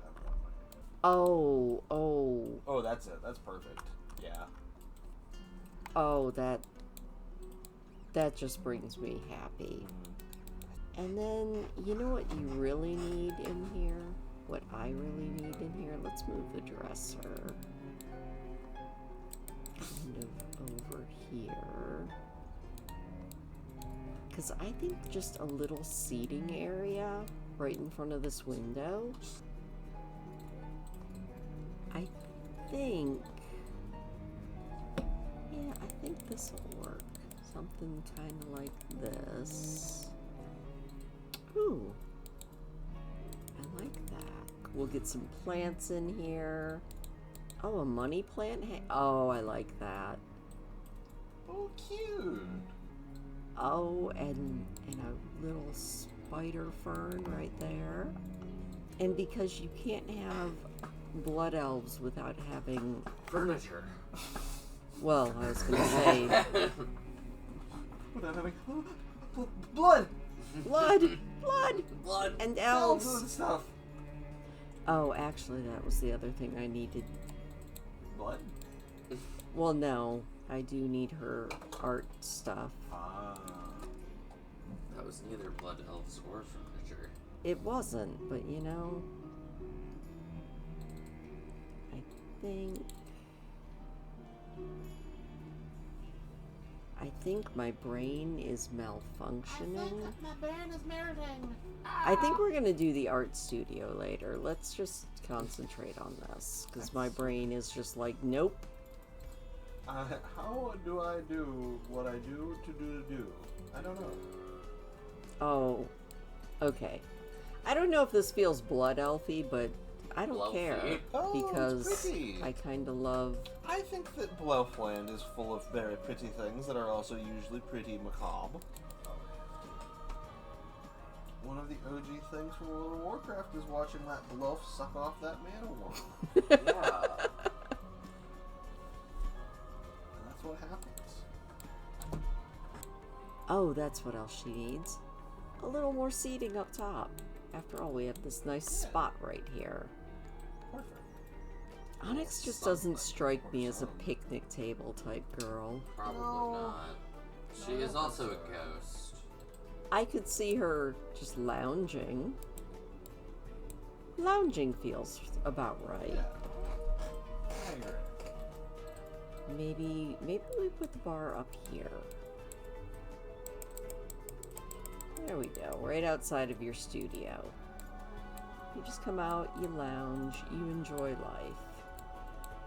Oh. Oh, that's it. That's perfect. Yeah. Oh, that just brings me happy. And then, you know what you really need in here? What I really need in here? Let's move the dresser kind of over here. Because I think just a little seating area right in front of this window. I think this will work. Something kind of like this. Ooh. I like that. We'll get some plants in here. Oh, a money plant? Oh, I like that. Oh, cute. Oh, and a little spider fern right there. And because you can't have blood elves without having... Furniture. Well, I was going to say... Without having... Blood! Blood! Blood. And Elves elves! and stuff. Oh, actually, that was the other thing I needed. Blood? Well, no. I do need her art stuff. Ah. That was neither blood elves or furniture. It wasn't, but you know... I think my brain is malfunctioning. My brain is melting. I think we're gonna do the art studio later. Let's just concentrate on this, because my brain is just like, nope. How do I do what I do to do? I don't know. Oh, okay. I don't know if this feels blood elfy, but I don't care, Blowfy. Oh, it's because pretty. I kind of love... I think that Blowfland is full of very pretty things that are also usually pretty macabre. One of the OG things from World of Warcraft is watching that Bluff suck off that mana worm. Yeah. And that's what happens. Oh, that's what else she needs. A little more seating up top. After all, we have this nice spot right here. Perfect. Onyx just doesn't strike me as a picnic table type girl. Probably No. not. She is also a ghost. I could see her just lounging. Lounging feels about right. Yeah. I agree. Maybe we put the bar up here. There we go, right outside of your studio. You just come out, you lounge, you enjoy life.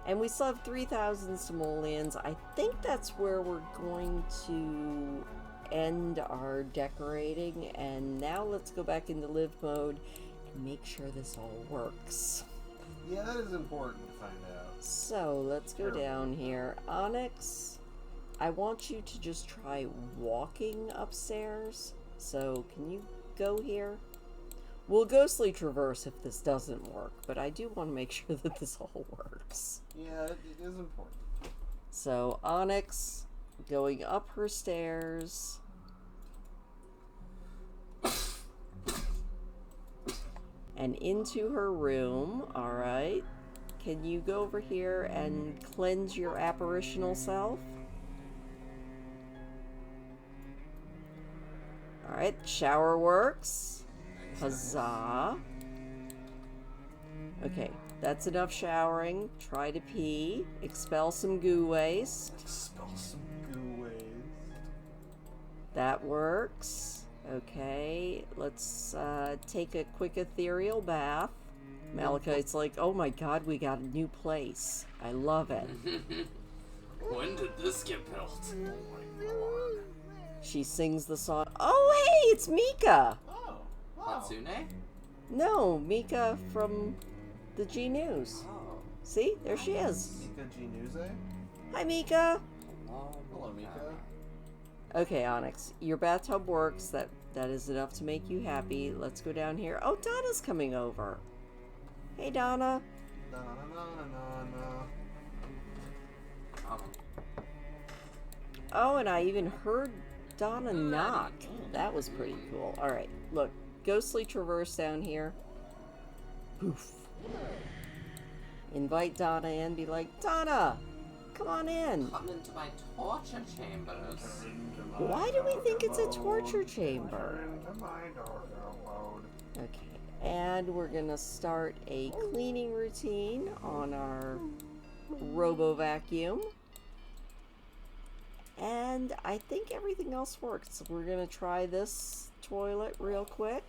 And we still have 3,000 simoleons. I think that's where we're going to end our decorating. And now let's go back into live mode and make sure this all works. Yeah, that is important to find out. So let's go down here. Onyx, I want you to just try walking upstairs. So can you go here? We'll ghostly traverse if this doesn't work, but I do want to make sure that this all works. Yeah, it is important. So Onyx going up her stairs. And into her room. All right. Can you go over here and cleanse your apparitional self? Alright, shower works. Huzzah. Okay, that's enough showering. Try to pee. Expel some goo waste. Expel some goo waste. That works. Okay, let's take a quick ethereal bath. Malachite's like, oh my god, we got a new place. I love it. When did this get built? Oh my god. She sings the song. Oh, hey, it's Mika. Oh. Hatsune? No, Mika from the G News. Oh. See, there she is. Mika G News, Hi, Mika. Hello, Mika. Okay, Onyx, your bathtub works. That is enough to make you happy. Let's go down here. Oh, Donna's coming over. Hey, Donna. Na, na, na, na, na, na. Oh, and I even heard Donna knock. That was pretty cool. All right, look, ghostly traverse down here. Poof. Invite Donna in. Be like, Donna, come on in. Come into my torture chambers. Why do we think it's a torture chamber? Okay, and we're gonna start a cleaning routine on our robo vacuum. And I think everything else works. We're gonna try this toilet real quick.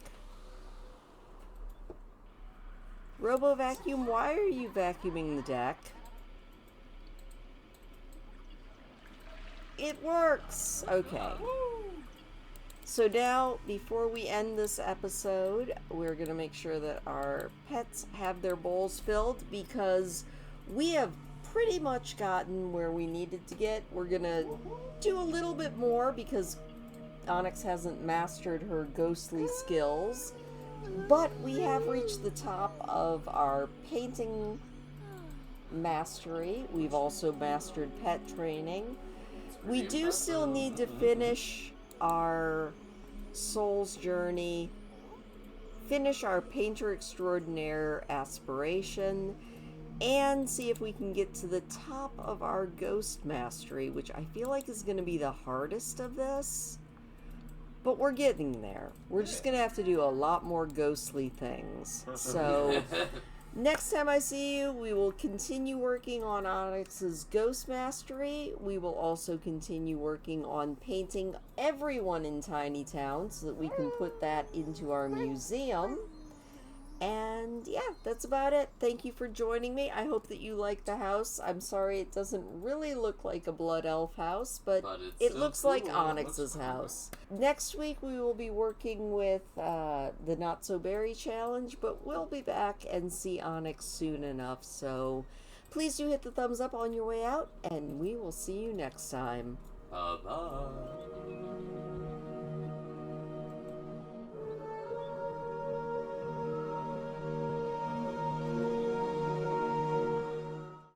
Robo vacuum, why are you vacuuming the deck? It works! Okay. So now, before we end this episode, we're going to make sure that our pets have their bowls filled because we have pretty much gotten where we needed to get. We're going to do a little bit more because Onyx hasn't mastered her ghostly skills. But we have reached the top of our painting mastery. We've also mastered pet training. We do still need to finish our soul's journey, finish our painter extraordinaire aspiration, and see if we can get to the top of our ghost mastery, which I feel like is going to be the hardest of this. But we're getting there. We're just going to have to do a lot more ghostly things. So next time I see you, we will continue working on Onyx's ghost mastery. We will also continue working on painting everyone in Tiny Town so that we can put that into our museum. And yeah, that's about it. Thank you for joining me. I hope that you like the house. I'm sorry it doesn't really look like a Blood Elf house, but it so looks cool. like Onyx's house. Next week we will be working with the Not So Berry Challenge, but we'll be back and see Onyx soon enough. So please do hit the thumbs up on your way out, and we will see you next time. Bye-bye.